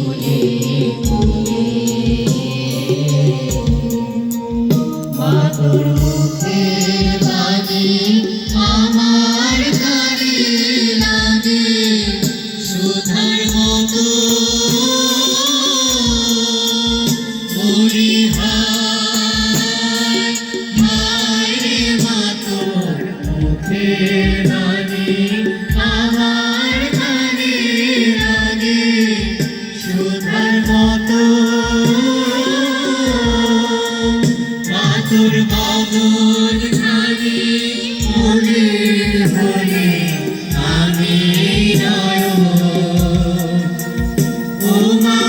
ফুলে ফুলে মা তোর মুখের বাণী আমার কানে লাগে সুধার মতো মরিহায় হায় রে মা তোর মুখের বাণী আমার কানে লাগে সুধার মতো মা তোর বদন খানি মনের হলে আমি নয়ন ও মা